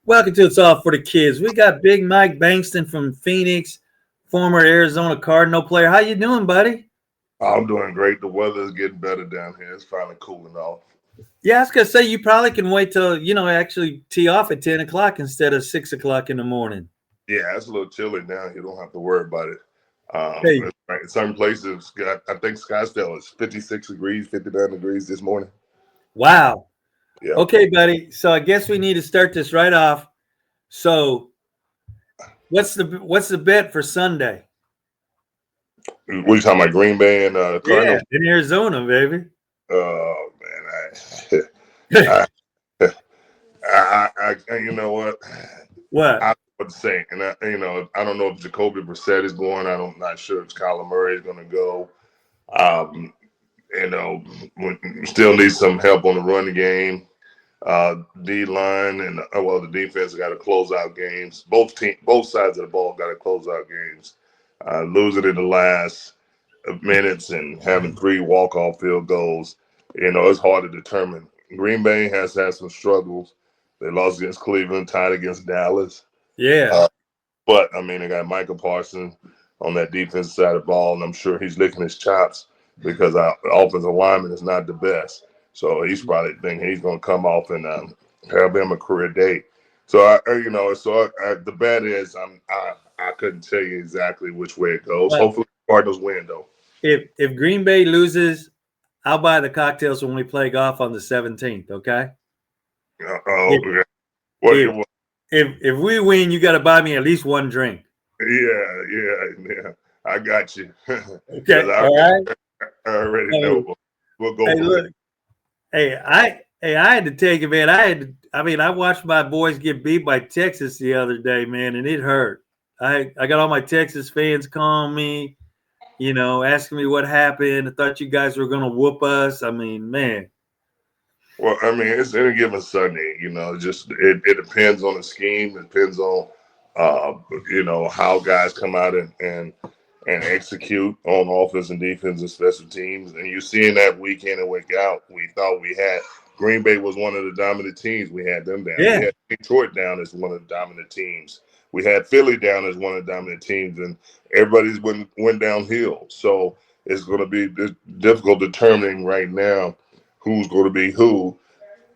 Welcome to It's All for the Kids. We got Big Mike Bankston from Phoenix, former Arizona Cardinal player. How you doing, buddy? I'm doing great. The weather is getting better down here. It's finally cooling off. Yeah, I was gonna say you probably can wait till actually tee off at 10 o'clock instead of 6 o'clock in the morning. Yeah, it's a little chilly down here. Don't have to worry about it. Hey, In some places, I think Scottsdale is 56 degrees, 59 degrees this morning. wow. Yeah. Okay, buddy. So I guess we need to start this right off. So what's the bet for Sunday? What are you talking about, Green Bay and Yeah, Cardinals? in Arizona, baby. Oh man, you know what? What? I would say, and I don't know if Jacoby Brissett is going. Not sure if Kyler Murray is going to go. Um, we still need some help on the run game. D line and the defense got to close out games. Both sides of the ball got to close out games. Losing in the last minutes and having 3 walk-off field goals, it's hard to determine. Green Bay has had some struggles. They lost against Cleveland, tied against Dallas. Yeah. But I mean, they got Michael Parsons on that defensive side of the ball, and I'm sure he's licking his chops because our offensive lineman is not the best. So he's probably thinking he's going to come off and have him a career day. So the bet is I couldn't tell you exactly which way it goes. But Hopefully, the Cardinals win though. if Green Bay loses, I'll buy the cocktails when we play golf on the 17th. Okay. Okay. If we win, you got to buy me at least one drink. Yeah. I got you. Okay. All right. I already know. We'll go. Hey, look. I had to take it, man. I watched my boys get beat by Texas the other day, man, and it hurt. I got all my Texas fans calling me, asking me what happened. I thought you guys were gonna whoop us. I mean, man. Well, I mean, it's any given Sunday. Just it depends on the scheme. It depends on how guys come out and execute on offense and defense and special teams. And you're seeing that week in and week out. We thought we had Green Bay was one of the dominant teams. We had them down. Yeah. We had Detroit down as one of the dominant teams. We had Philly down as one of the dominant teams, and everybody's went downhill. So it's going to be difficult determining right now who's going to be who.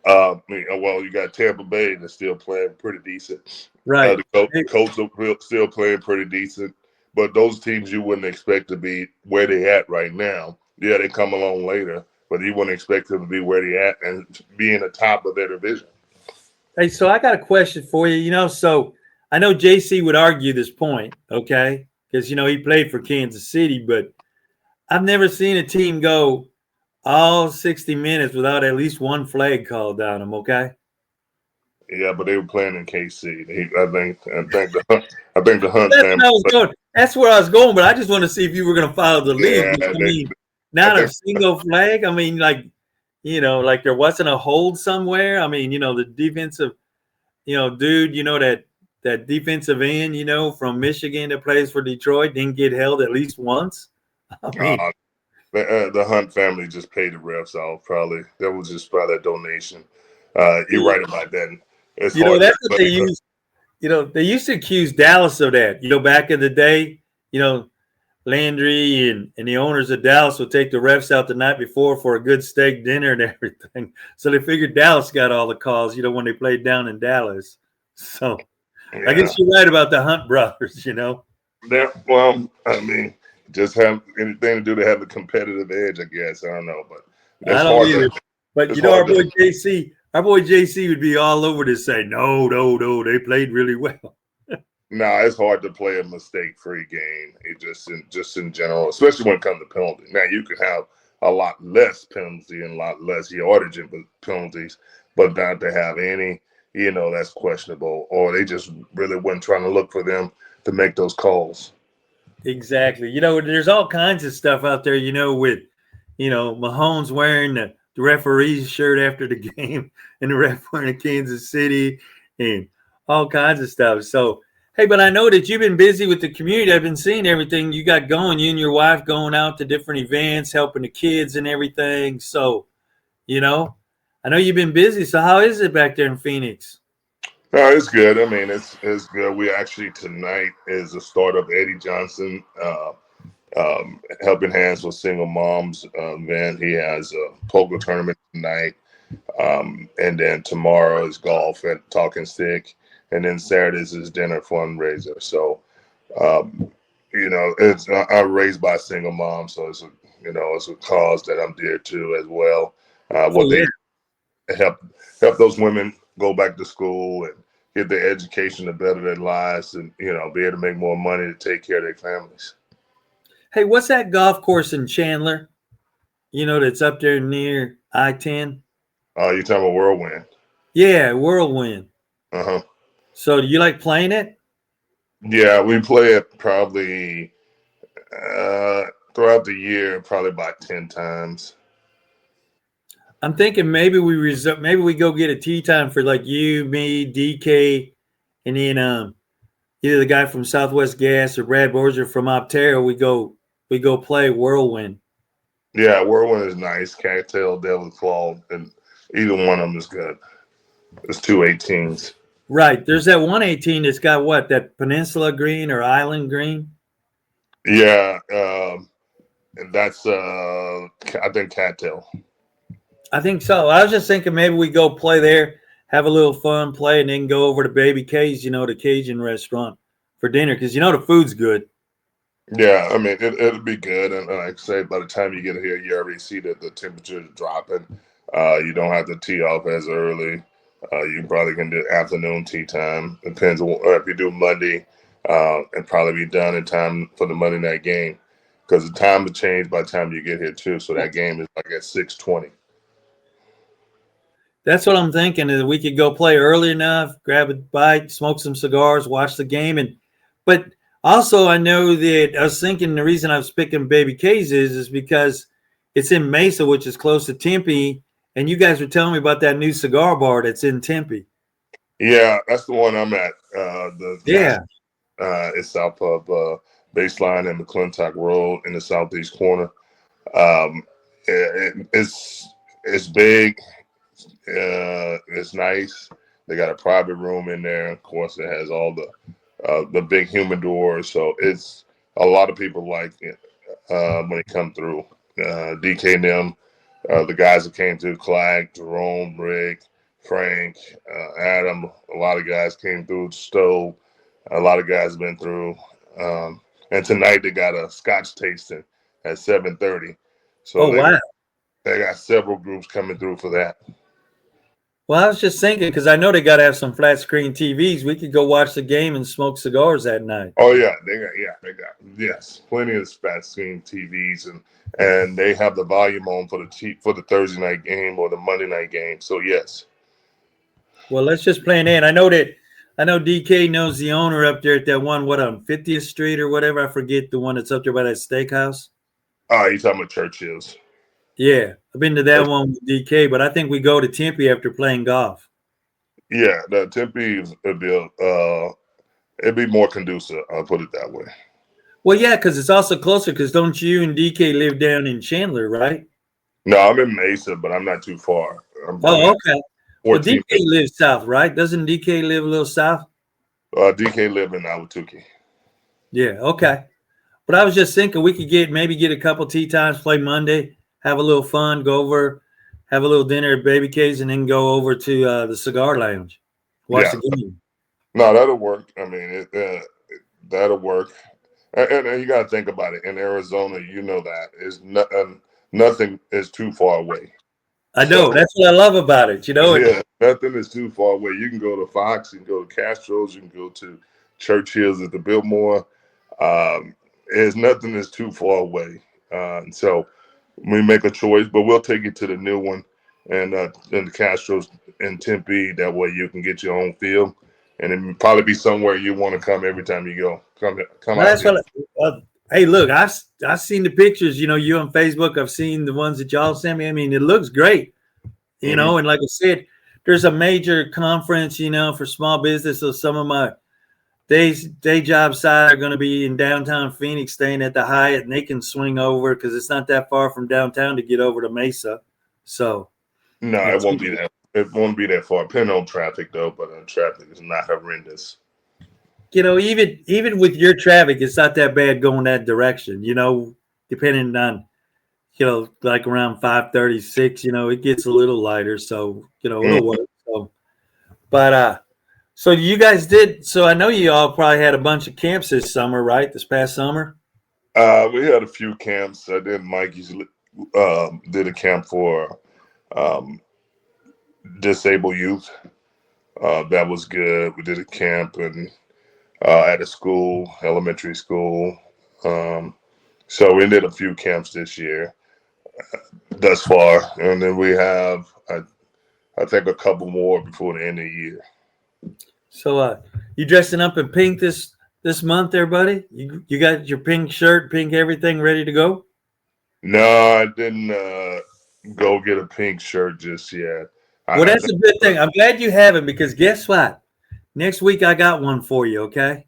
You got Tampa Bay that's still playing pretty decent. Right. The Colts are still playing pretty decent. But those teams you wouldn't expect to be where they at right now. Yeah, they come along later, but you wouldn't expect them to be where they at and be in the top of their division. Hey, so I got a question for you. So I know JC would argue this point, okay? Because he played for Kansas City, but I've never seen a team go all 60 minutes without at least one flag called down them, okay? Yeah, but they were playing in KC. I think the Hunt family. That's where I was going, but I just want to see if you were going to follow the league. Yeah, not a single flag. I mean, like there wasn't a hold somewhere. I mean, the defensive, dude, that defensive end, from Michigan that plays for Detroit didn't get held at least once. I mean, the Hunt family just paid the refs off. Probably that was just probably a donation. You're right about that. That's what they use. They used to accuse Dallas of that. Back in the day, Landry and the owners of Dallas would take the refs out the night before for a good steak dinner and everything. So they figured Dallas got all the calls, when they played down in Dallas. So yeah. I guess you're right about the Hunt brothers, I mean, just have anything to do to have a competitive edge, I guess. I don't know, but I don't either. But our boy JC would be all over to say, no, they played really well. No, it's hard to play a mistake-free game. It just in general, especially when it comes to penalties. Now you can have a lot less penalty and a lot less yardage in penalties, but not to have any, that's questionable. Or they just really weren't trying to look for them to make those calls. Exactly. There's all kinds of stuff out there, with, Mahomes wearing the referee's shirt after the game and the ref wearing Kansas City and all kinds of stuff. So, hey, but I know that you've been busy with the community. I've been seeing everything you got going. You and your wife going out to different events, helping the kids and everything. So, I know you've been busy. So how is it back there in Phoenix? No, it's good. I mean, it's good. We actually tonight is the start of Eddie Johnson Helping Hands for Single Moms event. He has a poker tournament tonight, and then tomorrow is golf at Talking Stick, and then Saturday is his dinner fundraiser. So, um, it's I'm raised by a single mom, so it's a cause that I'm dear to as well. Oh What yeah. they help help those women go back to school and get their education to better their lives, and be able to make more money to take care of their families. Hey, what's that golf course in Chandler? That's up there near I-10. You talking about Whirlwind? Yeah, Whirlwind. Uh-huh. So do you like playing it? Yeah, we play it probably uh, throughout the year, probably about 10 times. I'm thinking maybe we go get a tea time for like you, me, DK, and then either the guy from Southwest Gas or Brad Borger from Optera. We go play Whirlwind. Yeah, Whirlwind is nice. Cattail, Devil's Claw, and either one of them is good. It's 218s. Right. There's that 118 that's got what? That Peninsula green or Island green? Yeah, and that's I think Cattail. I think so. I was just thinking maybe we go play there, have a little fun, play, and then go over to Baby K's, the Cajun restaurant for dinner because the food's good. Yeah, I mean it'll be good, and like I say, by the time you get here, you already see that the temperature is dropping. You don't have to tee off as early. You probably can do afternoon tea time. Depends on if you do Monday, and probably be done in time for the Monday night game, because the time will change by the time you get here too. So that game is like at 6:20. That's what I'm thinking is we could go play early enough, grab a bite, smoke some cigars, watch the game, but also I know that I was thinking the reason I was picking Baby K's is because it's in Mesa, which is close to Tempe, and you guys were telling me about that new cigar bar that's in Tempe. Yeah, that's the one I'm at. The Yeah. it's south of Baseline and McClintock Road in the southeast corner. Um, it's big. It's nice. They got a private room in there. Of course, it has all the big humidors, so it's a lot of people like it when it come through. DK and them, the guys that came through, Clag, Jerome, Rick, Frank, Adam. A lot of guys came through. Stowe. A lot of guys been through. And tonight they got a Scotch tasting at 7:30. So Oh wow. they got several groups coming through for that. Well, I was just thinking because I know they got to have some flat screen TVs. We could go watch the game and smoke cigars that night. Oh yeah, they got yes, plenty of flat screen TVs, and they have the volume on for the Thursday night game or the Monday night game. So yes. Well, let's just plan in. I know DK knows the owner up there at that one, what on 50th Street or whatever. I forget the one that's up there by that steakhouse. You talking about Churchill's? Yeah, I've been to that one with DK, but I think we go to Tempe after playing golf. Yeah, the Tempe it'd be more conducive. I'll put it that way. Well, yeah, because it's also closer. Because don't you and DK live down in Chandler, right? No, I'm in Mesa, but I'm not too far. I'm Oh, at okay. Well, 14. DK lives south, right? Doesn't DK live a little south? DK live in Awatuki. Yeah, okay. But I was just thinking we could get a couple tea times, play Monday, have a little fun, go over, have a little dinner at Baby K's, and then go over to the cigar lounge, watch Yeah, the game. no, that'll work. I mean, that'll work. And you got to think about it. In Arizona, you know that is nothing is too far away. I So know that's what I love about it. yeah, nothing is too far away. You can go to Fox, you can go to Castro's, you can go to Churchill's at the Biltmore. There's nothing that's too far away. So we make a choice, but we'll take it to the new one and the Castro's in Tempe. That way you can get your own feel, and it probably be somewhere you want to come every time you go. Come Well, out that's here. what. Hey, look, I've seen the pictures. You on Facebook. I've seen the ones that y'all sent me. I mean, it looks great. Mhm. And like I said, there's a major conference. For small business. So some of my day job side are going to be in downtown Phoenix, staying at the Hyatt, and they can swing over because it's not that far from downtown to get over to Mesa. So No, uh, it won't be that. It won't be that far, depending on traffic though. But traffic is not horrendous. Even with your traffic, it's not that bad going that direction. Depending on like around 5:36. It gets a little lighter, so it'll work. So you guys did. So I know you all probably had a bunch of camps this summer, right? This past summer. We had a few camps. I did. Mikey's did a camp for disabled youth. That was good. We did a camp at a school, elementary school. So we did a few camps this year thus far, and then we have, I think, a couple more before the end of the year. So you dressing up in pink this month, everybody? You got your pink shirt, pink everything ready to go? No, I didn't go get a pink shirt just yet. Well, that's a good thing. I'm glad you haven't, because guess what? Next week I got one for you, okay?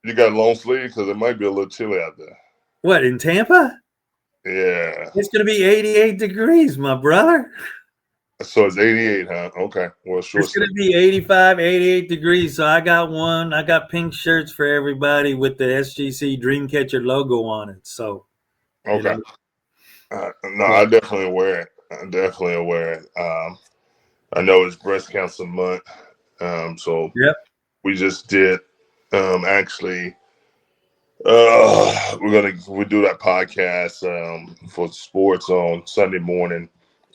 You got a long sleeve? Because it might be a little chilly out there. What, in Tampa? Yeah. It's going to be 88 degrees, my brother. So it's 88, huh? Okay. Well, sure. It's going to be 85, 88 degrees. So I got one. I got pink shirts for everybody with the SGC Dreamcatcher logo on it. So, okay. No, I definitely wear it. I definitely wear it. I know it's breast cancer month. So yep. We just did actually we do that podcast for sports on Sunday morning,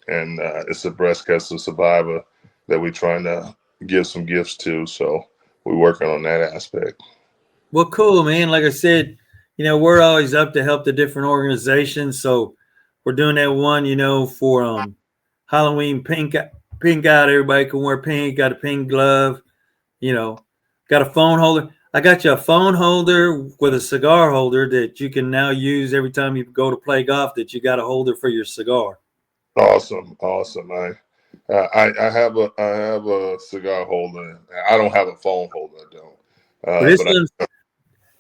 and it's a breast cancer survivor that we're trying to give some gifts to. So we're working on that aspect. Well, cool, man. Like I said, we're always up to help the different organizations. So we're doing that one, for Halloween pink out. Everybody can wear pink. Got a pink glove. Got a phone holder. I got you a phone holder with a cigar holder that you can now use every time you go to play golf, that you got a holder for your cigar. Awesome. I have a cigar holder. I don't have a phone holder. I don't.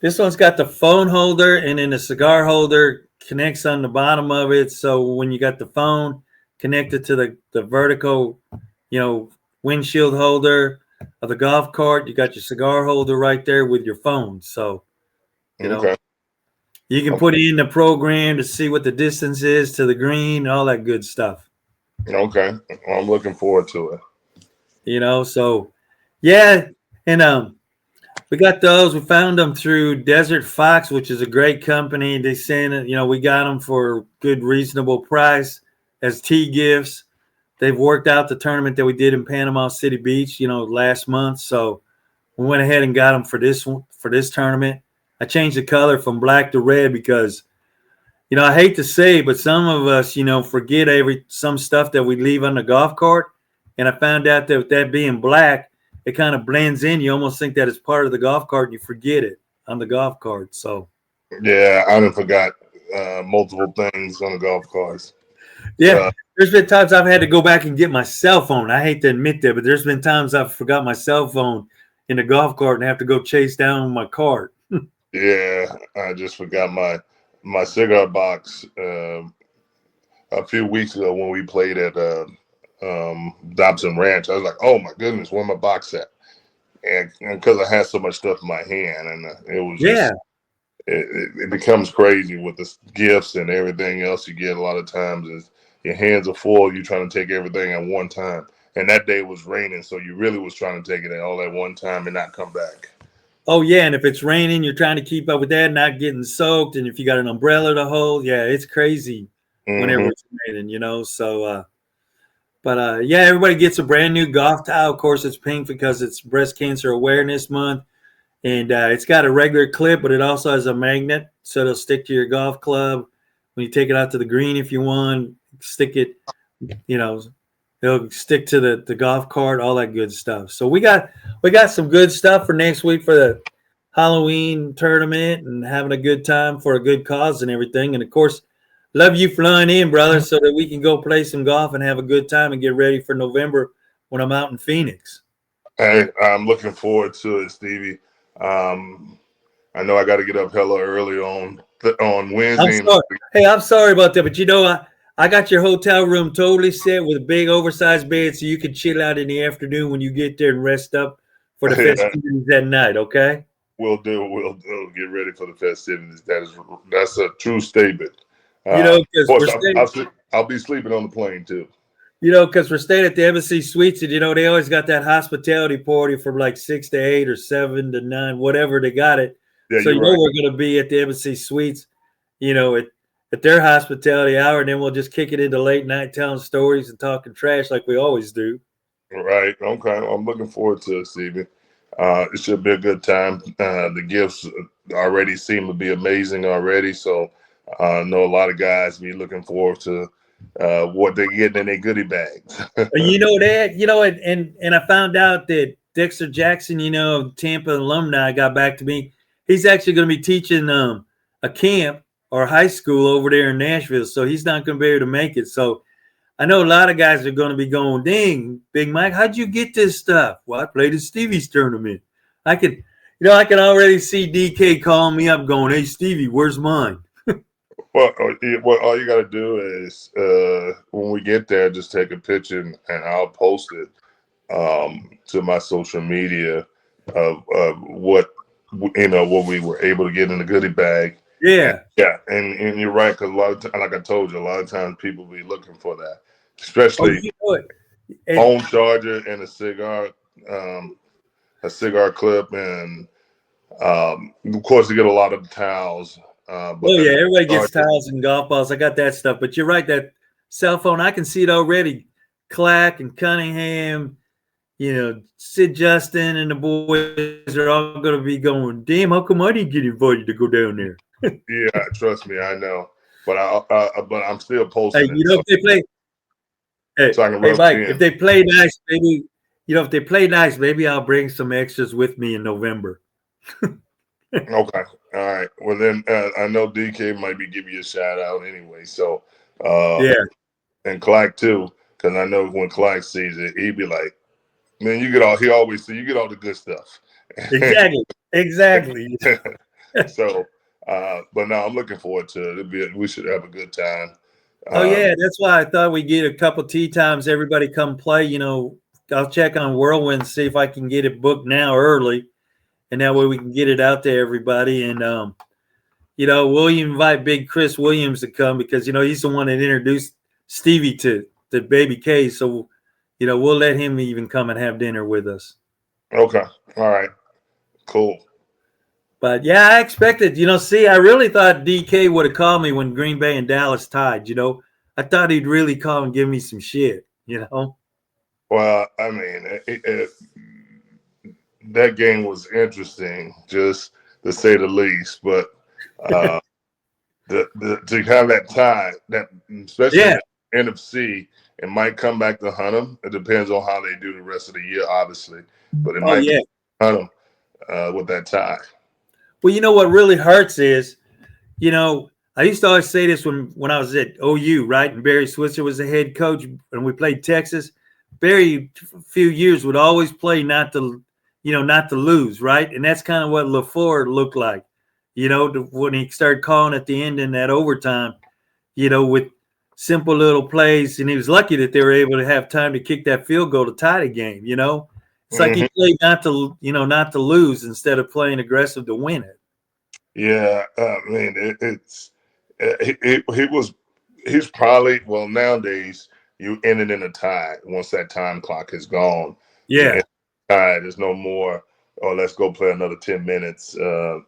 This one's got the phone holder, and then the cigar holder connects on the bottom of it. So when you got the phone connected to the vertical, windshield holder of the golf cart, you got your cigar holder right there with your phone. So, you can put it in the program to see what the distance is to the green, all that good stuff. Okay. Well, I'm looking forward to it. So yeah. And we got those. We found them through Desert Fox, which is a great company. They sent it, we got them for a good, reasonable price as tea gifts. They've worked out the tournament that we did in Panama City Beach, last month. So we went ahead and got them for this tournament. I changed the color from black to red because, I hate to say, but some of us, forget some stuff that we leave on the golf cart. And I found out that being black, it kind of blends in. You almost think that it's part of the golf cart, and you forget it on the golf cart. So yeah, I done forgot multiple things on the golf carts. Yeah, there's been times I've had to go back and get my cell phone. I hate to admit that, but there's been times I've forgot my cell phone in the golf cart and have to go chase down my cart. Yeah, I just forgot my cigar box a few weeks ago when we played at Dobson Ranch. I was like, oh my goodness, where my box at? And because I had so much stuff in my hand, and it was just, it becomes crazy with the gifts and everything else you get. A lot of times is your hands are full. You're trying to take everything at one time, and that day was raining, so you really was trying to take it all at one time and not come back. Oh yeah, and if it's raining, you're trying to keep up with that, not getting soaked, and if you got an umbrella to hold, yeah, it's crazy whenever it's raining, So, yeah, everybody gets a brand new golf towel. Of course, it's pink because it's Breast Cancer Awareness Month. And it's got a regular clip, but it also has a magnet, so it'll stick to your golf club when you take it out to the green. If you want, stick it, it'll stick to the golf cart, all that good stuff. So we got some good stuff for next week for the Halloween tournament and having a good time for a good cause and everything. And of course, love you flying in, brother, so that we can go play some golf and have a good time and get ready for November when I'm out in Phoenix. Hey, I'm looking forward to it, Stevie. I know I got to get up hella early on Wednesday. I'm sorry about that, but I got your hotel room totally set with a big oversized bed so you can chill out in the afternoon when you get there and rest up for the Yeah, festivities that night, okay? we'll do. We'll do. Get ready for the festivities. That's a true statement. You Of know, because course, we're staying, I'll be sleeping on the plane too. because we're staying at the Embassy Suites, and they always got that hospitality party from like 6 to 8 or 7 to 9, whatever they got it. Yeah, So you're right. we're going to be at the Embassy Suites, at their hospitality hour, and then we'll just kick it into late night telling stories and talking trash like we always do. Right. Okay. I'm looking forward to it, Stevie. It should be a good time. The gifts already seem to be amazing already. So I know a lot of guys be looking forward to what they get in their goodie bags. You know that, and I found out that Dexter Jackson, Tampa alumni, got back to me. He's actually going to be teaching a camp or high school over there in Nashville, so he's not going to be able to make it. So I know a lot of guys are going to be going, "Dang, Big Mike, how'd you get this stuff?" Well, I played in Stevie's tournament. I can already see DK calling me up, going, "Hey, Stevie, where's mine?" Well, all you got to do is when we get there, just take a picture and I'll post it to my social media of what we were able to get in the goodie bag. And, Yeah. yeah, and you're right, because a lot of like I told you, a lot of times people be looking for that, Oh, especially you know it. And, phone charger and a cigar clip, and of course you get a lot of towels. But oh that yeah, everybody gets charger, towels and golf balls. I got that stuff. But you're right, that cell phone, I can see it already. Clack and Cunningham, Sid Justin and the boys are all going to be going, "Damn, how come I didn't get invited to go down there?" yeah, trust me, I know, but but I'm still Hey, posting it if they play, hey, so I can hey, rub it Mike, if in. they play nice, maybe I'll bring some extras with me in November. Okay. All right. Well, then I know DK might be giving you a shout out anyway. So, uh, Yeah, and Clark too, because I know when Clark sees it, he'd be like, "Man, you get all." He always say, "You get all the good stuff." exactly, exactly. So, but no, I'm looking forward to it. We should have a good time. Oh Um, yeah, that's why I thought we'd get a couple tee times. Everybody come play. I'll check on Whirlwind, see if I can get it booked now early, and that way we can get it out to everybody. And we'll invite Big Chris Williams to come because he's the one that introduced Stevie to Baby K. So we'll let him even come and have dinner with us. okay. All right. Cool. But yeah, I expected. I really thought DK would have called me when Green Bay and Dallas tied. I thought he'd really call and give me some shit. Well, I mean, that game was interesting, just to say the least. But uh, to have that tie, that especially in Yeah. the NFC, it might come back to hunt them. It depends on how they do the rest of the year, obviously, but it Oh might yeah. hunt them with that tie. Well, what really hurts is, I used to always say this when I was at OU, right? And Barry Switzer was the head coach, and we played Texas. Barry, a few years, would always play not to lose, right? And that's kind of what LaFleur looked like, when he started calling at the end in that overtime, with simple little plays. And he was lucky that they were able to have time to kick that field goal to tie the game. It's like he Hmm. played not to lose instead of playing aggressive to win it. Yeah, I mean, he was he's probably well nowadays you end it in a tie once that time clock is gone. You end Yeah. tie. There's no more. Oh, let's go play another 10 minutes.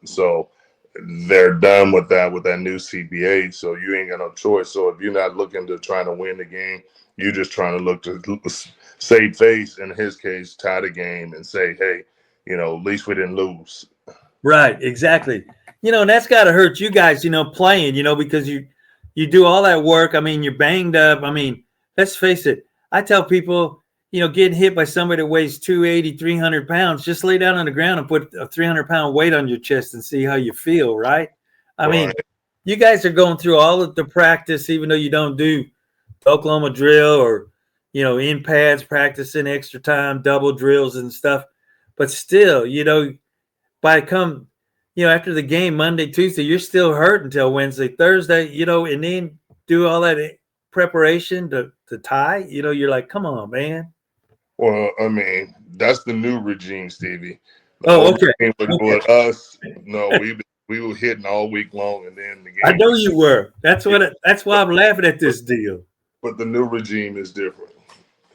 So they're done with that new CBA. So you ain't got no choice. So if you're not looking to trying to win the game, you're just trying to look to save face. In his case, tie the game and say, hey, at least we didn't lose. Right, exactly. And that's got to hurt you guys, playing, because you do all that work. I mean, you're banged up. I mean, let's face it. I tell people, getting hit by somebody that weighs 280, 300 pounds, just lay down on the ground and put a 300-pound weight on your chest and see how you feel, right? I mean, Right. you guys are going through all of the practice, even though you don't do Oklahoma drill or, in pads, practicing extra time, double drills and stuff. But still, by come, after the game Monday, Tuesday, you're still hurt until Wednesday, Thursday, and then do all that preparation to tie? You're like, come on, man. Well, I mean, that's the new regime, Stevie. The Oh, old okay. regime Okay. with us, no, we were hitting all week long, and then the I game. know you were. That's why I'm laughing at this deal. But the new regime is different.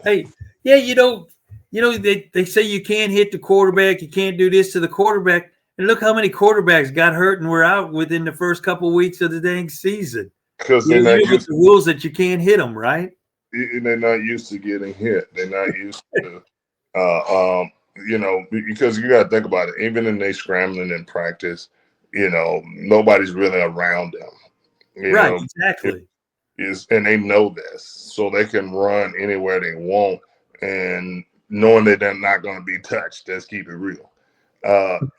Hey, yeah, they say you can't hit the quarterback, you can't do this to the quarterback. And look how many quarterbacks got hurt and were out within the first couple of weeks of the dang season. Because You know with the rules that you can't hit them, right? they're not used to getting hit. They're not used to, because you got to think about it. Even in they scrambling in practice, nobody's really around them. Right, exactly. And they know this, so they can run anywhere they want, and knowing that they're not going to be touched. Let's keep it real.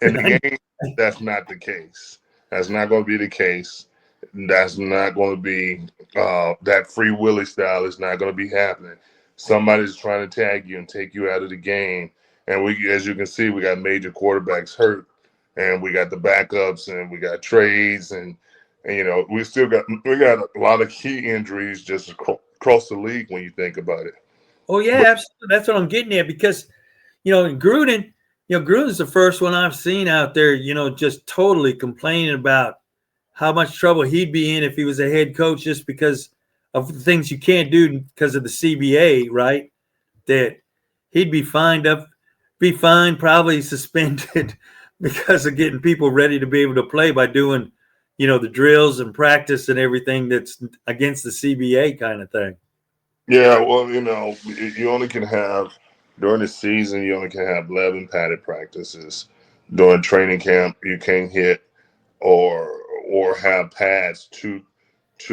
In the game, that's not the case. That's not going to be the case. That's not going to be that free willy style is not going to be happening. Somebody's trying to tag you and take you out of the game. And we, as you can see, we got major quarterbacks hurt, and we got the backups, and we got trades, and we got a lot of key injuries just across the league when you think about it. Oh yeah, absolutely. That's what I'm getting at because Gruden, Gruden's the first one I've seen out there, just totally complaining about how much trouble he'd be in if he was a head coach just because of the things you can't do because of the CBA, right? That he'd be fined, probably suspended because of getting people ready to be able to play by doing, the drills and practice and everything that's against the CBA kind of thing. Yeah, well, you only can have during the season. You only can have 11 padded practices. During training camp, you can't hit or have pads two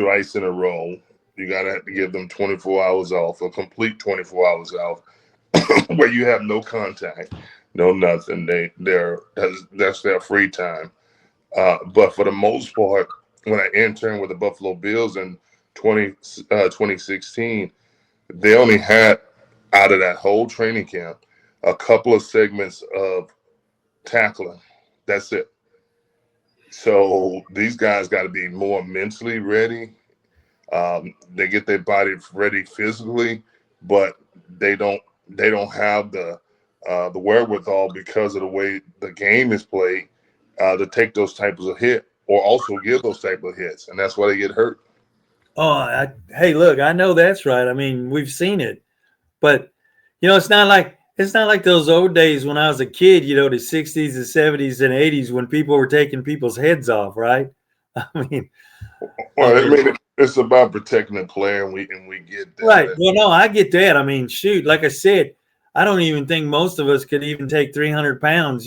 ice in a row. You gotta have to give them 24 hours off, a complete 24 hours off, where you have no contact, no nothing. That's their free time. But for the most part, when I interned with the Buffalo Bills in 2016, they only had out of that whole training camp a couple of segments of tackling. That's it. So these guys got to be more mentally ready. They get their body ready physically, but they don't have the wherewithal because of the way the game is played to take those types of hit or also give those type of hits, and that's why they get hurt. Oh, hey, look, I know that's right. I mean, we've seen it, but it's not like those old days when I was a kid. The '60s, the '70s, and '80s when people were taking people's heads off. Right? I mean, it's about protecting the player, and we get that. Right. Well, no, I get that. I mean, shoot, like I said, I don't even think most of us could even take 300 pounds.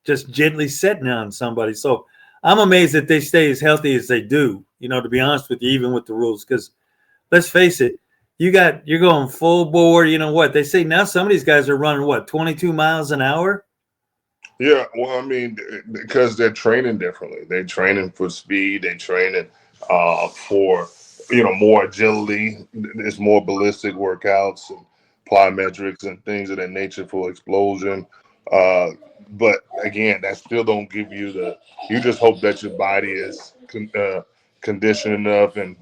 Just gently sitting on somebody. So I'm amazed that they stay as healthy as they do. To be honest with you, even with the rules, because let's face it, you're going full bore. You know what they say now? Some of these guys are running 22 miles an hour. Yeah, well, I mean, because they're training differently. They're training for speed. They're training for more agility. It's more ballistic workouts and plyometrics and things of that nature for explosion. But again, that still don't give you the. You just hope that your body is conditioned enough and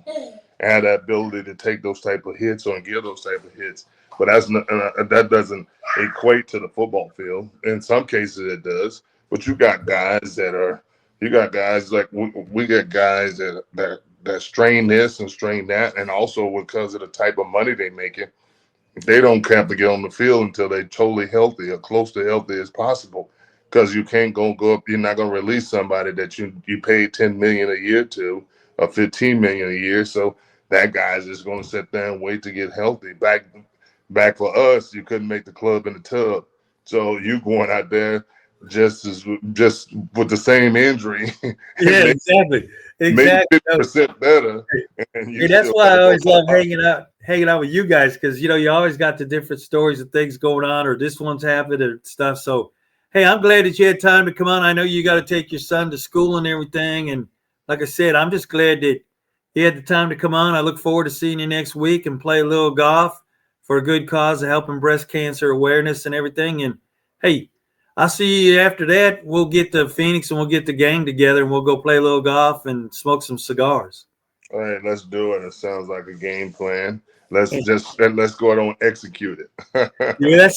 have that ability to take those type of hits or give those type of hits. But that doesn't equate to the football field. In some cases, it does. But you got guys like we got guys that strain this and strain that, and also because of the type of money they making, they don't have to get on the field until they're totally healthy or close to healthy as possible. Because you can't go up, you're not going to release somebody that you paid $10 million a year to, or $15 million a year. So that guy's just going to sit there and wait to get healthy. Back for us, you couldn't make the club in the tub, so you going out there just with the same injury. Yeah, exactly. Maybe 50% better. And that's why I always love hanging out with you guys because you always got the different stories of things going on, or this one's happened or stuff. So hey, I'm glad that you had time to come on. I know you got to take your son to school and everything, and like I said, I'm just glad that you had the time to come on. I look forward to seeing you next week and play a little golf for a good cause of helping breast cancer awareness and everything. And hey, I'll see you after that. We'll get to Phoenix and we'll get the gang together and we'll go play a little golf and smoke some cigars. All right, let's do it. It sounds like a game plan. Let's go out and execute it. Yeah,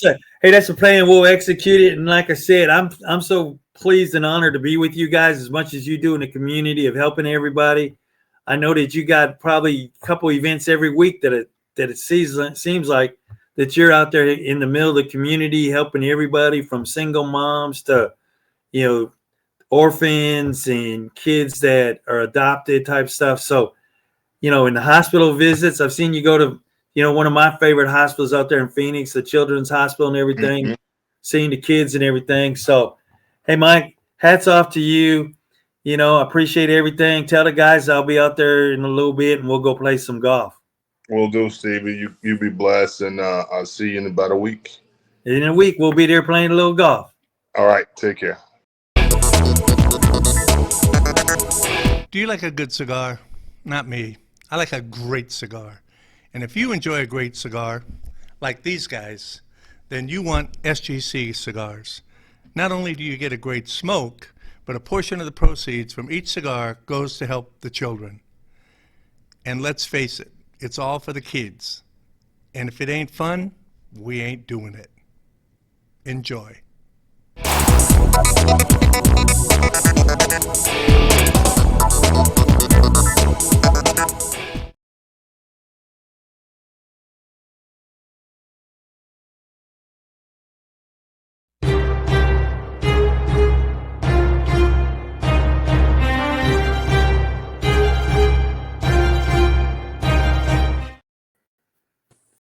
that's a plan. We'll execute it. And like I said, I'm so pleased and honored to be with you guys as much as you do in the community of helping everybody. I know that you got probably a couple events every week that it seems like that you're out there in the middle of the community helping everybody from single moms to you know orphans and kids that are adopted type stuff. So in the hospital visits, I've seen you go to, one of my favorite hospitals out there in Phoenix, the Children's Hospital and everything, seeing the kids and everything. So, hey, Mike, hats off to you. I appreciate everything. Tell the guys I'll be out there in a little bit and we'll go play some golf. We'll do, Stevie. You be blessed, and I'll see you in about a week. In a week, we'll be there playing a little golf. All right. Take care. Do you like a good cigar? Not me. I like a great cigar. And if you enjoy a great cigar, like these guys, then you want SGC cigars. Not only do you get a great smoke, but a portion of the proceeds from each cigar goes to help the children. And let's face it, it's all for the kids. And if it ain't fun, we ain't doing it. Enjoy.